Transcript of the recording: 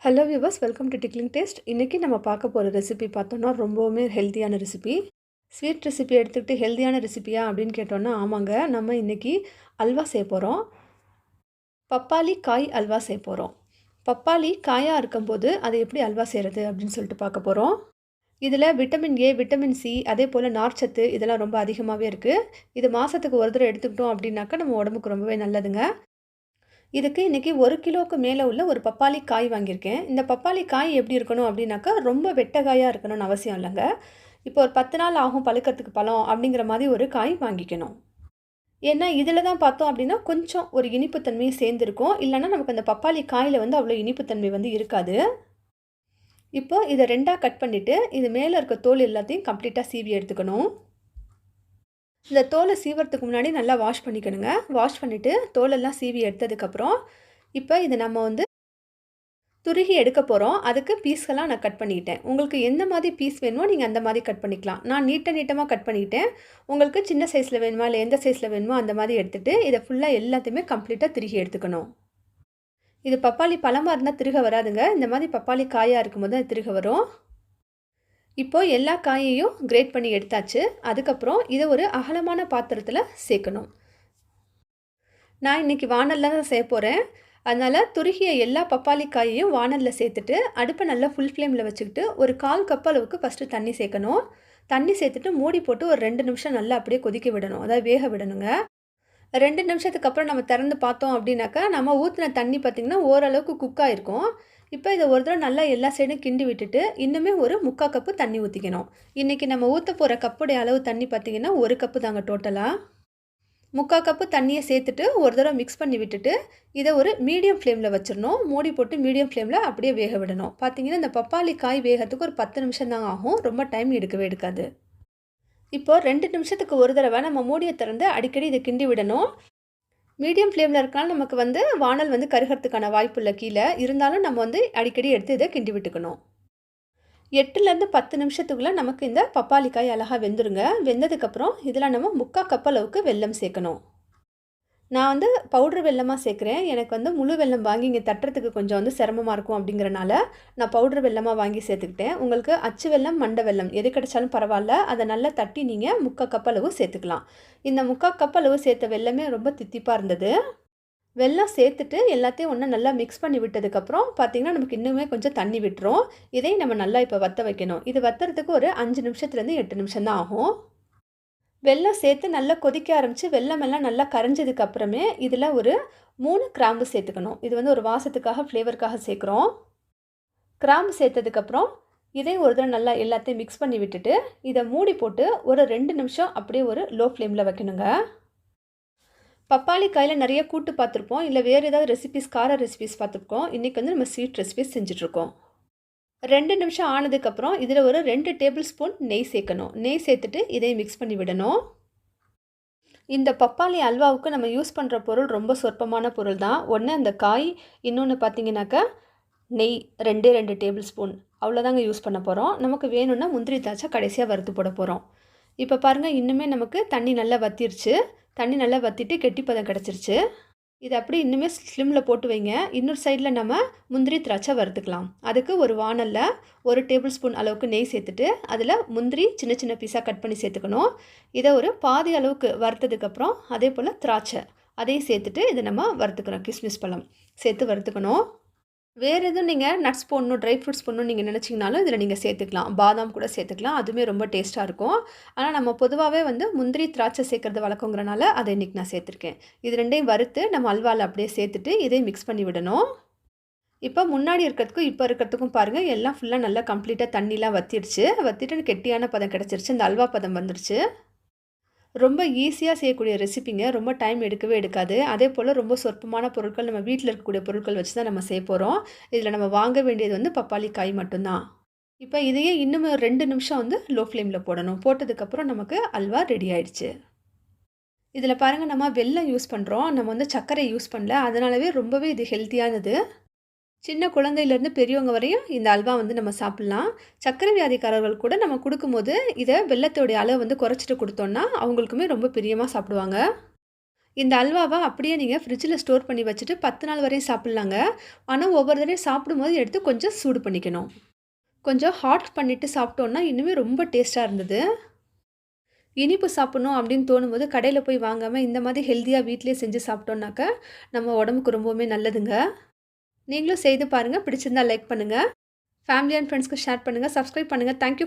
Hello viewers, welcome to tickling taste. இன்றைக்கி நம்ம பார்க்க போகிற ரெசிபி பார்த்தோன்னா ரொம்பவுமே ஹெல்த்தியான ரெசிபி. ஸ்வீட் ரெசிபி எடுத்துக்கிட்டு ஹெல்த்தியான ரெசிபியா அப்படின்னு கேட்டோன்னா ஆமாங்க. நம்ம இன்றைக்கி அல்வா செய்ய போகிறோம். பப்பாளி காய் அல்வா செய்ய போகிறோம். பப்பாளி காயாக இருக்கும்போது அதை எப்படி அல்வா செய்கிறது அப்படின்னு சொல்லிட்டு பார்க்க போகிறோம். இதில் விட்டமின் ஏ, விட்டமின் சி, அதே போல் நார்ச்சத்து இதெல்லாம் ரொம்ப அதிகமாகவே இருக்குது. இது மாதத்துக்கு ஒரு தடவை எடுத்துக்கிட்டோம் அப்படின்னாக்கா நம்ம உடம்புக்கு ரொம்பவே நல்லதுங்க. இதுக்கு இன்றைக்கி 1 கிலோவுக்கு மேலே உள்ள ஒரு பப்பாளி காய் வாங்கியிருக்கேன். இந்த பப்பாளி காய் எப்படி இருக்கணும் அப்படின்னாக்கா, ரொம்ப வெட்டைக்காயாக இருக்கணும்னு அவசியம் இல்லைங்க. இப்போ ஒரு 10 நாள் ஆகும் பழுக்கிறதுக்கு பழம் அப்படிங்கிற மாதிரி ஒரு காய் வாங்கிக்கணும். ஏன்னா இதில் தான் பார்த்தோம் அப்படின்னா கொஞ்சம் ஒரு இனிப்புத்தன்மையும் சேர்ந்துருக்கும். இல்லைன்னா நமக்கு அந்த பப்பாளி காயில் வந்து அவ்வளோ இனிப்புத்தன்மை வந்து இருக்காது. இப்போ இதை 2ஆக கட் பண்ணிவிட்டு இது மேலே இருக்க தோல் எல்லாத்தையும் கம்ப்ளீட்டாக சீவி எடுத்துக்கணும். இந்த தோலை சீவறதுக்கு முன்னாடி நல்லா வாஷ் பண்ணிக்கணுங்க. வாஷ் பண்ணிவிட்டு தோலெல்லாம் சீவி எடுத்ததுக்கப்புறம் இப்போ இதை நம்ம வந்து துருகி எடுக்க போகிறோம். அதுக்கு பீஸ்களாக நான் கட் பண்ணிக்கிட்டேன். உங்களுக்கு எந்த மாதிரி பீஸ் வேணுமோ நீங்கள் அந்த மாதிரி கட் பண்ணிக்கலாம். நான் நீட்டமாக கட் பண்ணிக்கிட்டேன். உங்களுக்கு சின்ன சைஸில் வேணுமா இல்லை எந்த சைஸில் வேணுமோ அந்த மாதிரி எடுத்துகிட்டு இதை ஃபுல்லாக எல்லாத்தையுமே கம்ப்ளீட்டாக திருகி எடுத்துக்கணும். இது பப்பாளி பழமாக இருந்தால் திருக வராதுங்க. இந்த மாதிரி பப்பாளி காயாக இருக்கும்போது அது திருக வரும். இப்போது எல்லா காயையும் கிரேட் பண்ணி எடுத்தாச்சு. அதுக்கப்புறம் இதை ஒரு அகலமான பாத்திரத்தில் சேர்க்கணும். நான் இன்றைக்கி வாணலில் தான் செய்ய போகிறேன். அதனால் துருகிய எல்லா பப்பாளி காயையும் வாணலில் சேர்த்துட்டு அடுப்பை நல்லா ஃபுல் ஃப்ளேமில் வச்சுக்கிட்டு ஒரு 1/4 கப் அளவுக்கு ஃபஸ்ட்டு தண்ணி சேர்க்கணும். தண்ணி சேர்த்துட்டு மூடி போட்டு ஒரு 2 நிமிஷம் நல்லா அப்படியே கொதிக்க விடணும். அதாவது வேக விடணுங்க. 2 நிமிஷத்துக்கு அப்புறம் நம்ம திறந்து பார்த்தோம் அப்படின்னாக்கா நம்ம ஊற்றின தண்ணி பார்த்திங்கன்னா ஓரளவுக்கு குக் ஆகிருக்கும். இப்போ இதை ஒரு தடவை நல்லா எல்லா சைடும் கிண்டி விட்டுட்டு இன்னுமே ஒரு 3/4 கப்பு தண்ணி ஊற்றிக்கணும். இன்றைக்கி நம்ம ஊற்ற போகிற கப்புடைய அளவு தண்ணி பார்த்திங்கன்னா 1 கப்பு தாங்க டோட்டலாக. 3/4 கப்பு தண்ணியை சேர்த்துட்டு ஒரு தடவை மிக்ஸ் பண்ணி விட்டுட்டு இதை ஒரு மீடியம் ஃப்ளேமில் வச்சிடணும். மூடி போட்டு மீடியம் ஃப்ளேமில் அப்படியே வேக விடணும். பார்த்திங்கன்னா இந்த பப்பாளி காய் வேகிறதுக்கு ஒரு 10 நிமிஷம் தாங்க ஆகும். ரொம்ப டைம் எடுக்கவே எடுக்காது. இப்போது 2 நிமிஷத்துக்கு ஒரு தடவை நம்ம மூடியை திறந்து அடிக்கடி இதை கிண்டி விடணும். மீடியம் ஃப்ளேமில் இருக்கனால நமக்கு வந்து வானல் வந்து கருகிறதுக்கான வாய்ப்பு இல்லை கீழே. இருந்தாலும் நம்ம வந்து அடிக்கடி எடுத்து இதை கிண்டி விட்டுக்கணும். 8லேருந்து 10 நிமிஷத்துக்குள்ளே நமக்கு இந்த பப்பாளி காய் அழகாக வெந்துருங்க. வெந்ததுக்கப்புறம் இதில் நம்ம 3/4 கப் அளவுக்கு வெல்லம் சேர்க்கணும். நான் வந்து பவுட்ரு வெல்லமாக சேர்க்குறேன். எனக்கு வந்து முழு வெல்லம் வாங்கி இங்கே தட்டுறதுக்கு கொஞ்சம் வந்து சிரமமாக இருக்கும் அப்படிங்கிறனால நான் பவுட்ரு வெல்லமாக வாங்கி சேர்த்துக்கிட்டேன். உங்களுக்கு அச்சு வெல்லம், மண்டை வெல்லம் எது கிடைச்சாலும் பரவாயில்ல. அதை நல்லா தட்டி நீங்கள் 3/4 கப் அளவு சேர்த்துக்கலாம். இந்த 3/4 கப் அளவு சேர்த்த வெல்லமே ரொம்ப தித்திப்பாக இருந்தது. வெல்லம் சேர்த்துட்டு எல்லாத்தையும் ஒன்றா நல்லா மிக்ஸ் பண்ணி விட்டதுக்கப்புறம் பார்த்திங்கன்னா நமக்கு இன்னுமே கொஞ்சம் தண்ணி விட்டுரும். இதையும் நம்ம நல்லா இப்போ வற்ற வைக்கணும். இது வற்றுறதுக்கு ஒரு 5 நிமிஷத்துலேருந்து 8 நிமிஷம் தான் ஆகும். வெல்லம் சேர்த்து நல்லா கொதிக்க ஆரம்பித்து வெல்லமெல்லாம் நல்லா கரைஞ்சதுக்கு அப்புறமே இதில் ஒரு 3 கிராம்பு சேர்த்துக்கணும். இது வந்து ஒரு வாசத்துக்காக ஃப்ளேவருக்காக சேர்க்குறோம். கிராம்பு சேர்த்ததுக்கப்புறம் இதையும் ஒரு தடவை நல்லா எல்லாத்தையும் மிக்ஸ் பண்ணி விட்டுட்டு இதை மூடி போட்டு ஒரு 2 நிமிஷம் அப்படியே ஒரு லோ ஃப்ளேமில் வைக்கணுங்க. பப்பாளி காயில் நிறைய கூட்டு பார்த்துருப்போம், இல்லை வேறு ஏதாவது ரெசிபிஸ் கார ரெசிபிஸ் பார்த்துருக்கோம். இன்றைக்கி வந்து நம்ம ஸ்வீட் ரெசிபிஸ் செஞ்சிட்ருக்கோம். 2 நிமிஷம் ஆனதுக்கப்புறம் இதில் ஒரு 2 டேபிள் ஸ்பூன் நெய் சேர்க்கணும். நெய் சேர்த்துட்டு இதையும் மிக்ஸ் பண்ணி விடணும். இந்த பப்பாளி அல்வாவுக்கு நம்ம யூஸ் பண்ணுற பொருள் ரொம்ப சொற்பமான பொருள் தான். ஒன்று அந்த காய், இன்னொன்று பார்த்திங்கனாக்கா நெய் 2 டேபிள் ஸ்பூன் அவ்வளோதாங்க யூஸ் பண்ண போகிறோம். நமக்கு வேணும்னா முந்திரி திராட்சை கடைசியாக வறுத்து போட போகிறோம். இப்போ பாருங்கள், இன்னுமே நமக்கு தண்ணி நல்லா வற்றிருச்சு. தண்ணி நல்லா வற்றிட்டு கெட்டிப்பதம் கிடச்சிருச்சு. இது அப்படி இன்னுமே ஸ்லிம்மில் போட்டு வைங்க. இன்னொரு சைடில் நம்ம முந்திரி திராட்சை வறுத்துக்கலாம். அதுக்கு ஒரு வாணலில் 1 டேபிள் ஸ்பூன் அளவுக்கு நெய் சேர்த்துட்டு அதில் முந்திரி சின்ன சின்ன பீஸாக கட் பண்ணி சேர்த்துக்கணும். இதை ஒரு பாதி அளவுக்கு வறுத்ததுக்கப்புறம் அதே போல் திராட்சை அதையும் சேர்த்துட்டு இதை நம்ம வறுத்துக்கணும். கிஸ்மிஸ் பழம் சேர்த்து வறுத்துக்கணும். வேறு எதுவும் நீங்கள் நட்ஸ் போடணும், ட்ரை ஃப்ரூட்ஸ் போடணும்னு நீங்கள் நினச்சிங்கனாலும் இதில் நீங்கள் சேர்த்துக்கலாம். பாதாம் கூட சேர்த்துக்கலாம். அதுவுமே ரொம்ப டேஸ்ட்டாக இருக்கும். ஆனால் நம்ம பொதுவாகவே வந்து முந்திரி திராட்சை சேர்க்குறது வழக்கங்கிறனால அதை இன்றைக்கி நான் சேர்த்துருக்கேன். இது 2யும் வறுத்து நம்ம அல்வாவில் அப்படியே சேர்த்துட்டு இதையும் மிக்ஸ் பண்ணி விடணும். இப்போ முன்னாடி இருக்கிறதுக்கும் இப்போ இருக்கிறதுக்கும் பாருங்கள், எல்லாம் ஃபுல்லாக நல்லா கம்ப்ளீட்டாக தண்ணிலாம் வற்றிடுச்சு. வற்றிட்டு கெட்டியான பதம் கிடச்சிருச்சு. இந்த அல்வா பதம் வந்துருச்சு. ரொம்ப ஈஸியாக செய்யக்கூடிய ரெசிபிங்க. ரொம்ப டைம் எடுக்கவே எடுக்காது. அதே போல் ரொம்ப சொற்பமான பொருட்கள், நம்ம வீட்டில் இருக்கக்கூடிய பொருட்கள் வச்சு தான் நம்ம செய்ய போகிறோம். இதில் நம்ம வாங்க வேண்டியது வந்து பப்பாளி காய் மட்டும்தான். இப்போ இதையே இன்னும் 2 நிமிஷம் வந்து லோ ஃப்ளேமில் போடணும். போட்டதுக்கப்புறம் நமக்கு அல்வா ரெடி ஆயிடுச்சு. இதில் பாருங்கள், நம்ம வெல்லம் யூஸ் பண்ணுறோம், நம்ம வந்து சர்க்கரை யூஸ் பண்ணல. அதனாலவே ரொம்பவே இது ஹெல்த்தியானது. சின்ன குழந்தையிலேருந்து பெரியவங்க வரையும் இந்த அல்வா வந்து நம்ம சாப்பிட்லாம். சர்க்கரை வியாதிக்காரர்கள் கூட நம்ம கொடுக்கும்போது இதை வெல்லத்தோடைய அளவு வந்து குறைச்சிட்டு கொடுத்தோன்னா அவங்களுக்குமே ரொம்ப பிரியமாக சாப்பிடுவாங்க. இந்த அல்வாவ அப்படியே நீங்க ஃப்ரிட்ஜில ஸ்டோர் பண்ணி வச்சுட்டு 10 நாள் வரையும் சாப்பிடலாங்க. ஆனா ஒவ்வொரு தடவையும் சாப்பிடும்போது எடுத்து கொஞ்சம் சூடு பண்ணிக்கணும். கொஞ்சம் ஹாட் பண்ணிட்டு சாப்பிட்டோம்னா இன்னுமே ரொம்ப டேஸ்ட்டா இருந்தது. இனிப்பு சாப்பிடணும் அப்படின்னு தோணும்போது கடையில போய் வாங்காம இந்த மாதிரி ஹெல்த்தியா வீட்லயே செஞ்சு சாப்பிட்டோம்னாக்க, நம்ம உடம்புக்கு ரொம்பவுமே நல்லதுங்க. நீங்களும் செய்து பாருங்க. பிடிச்சிருந்தா லைக் பண்ணுங்க. ஃபேமிலி அண்ட் ஃபிரெண்ட்ஸ்க்கு ஷேர் பண்ணுங்க. சப்ஸ்கிரைப் பண்ணுங்க. Thank you.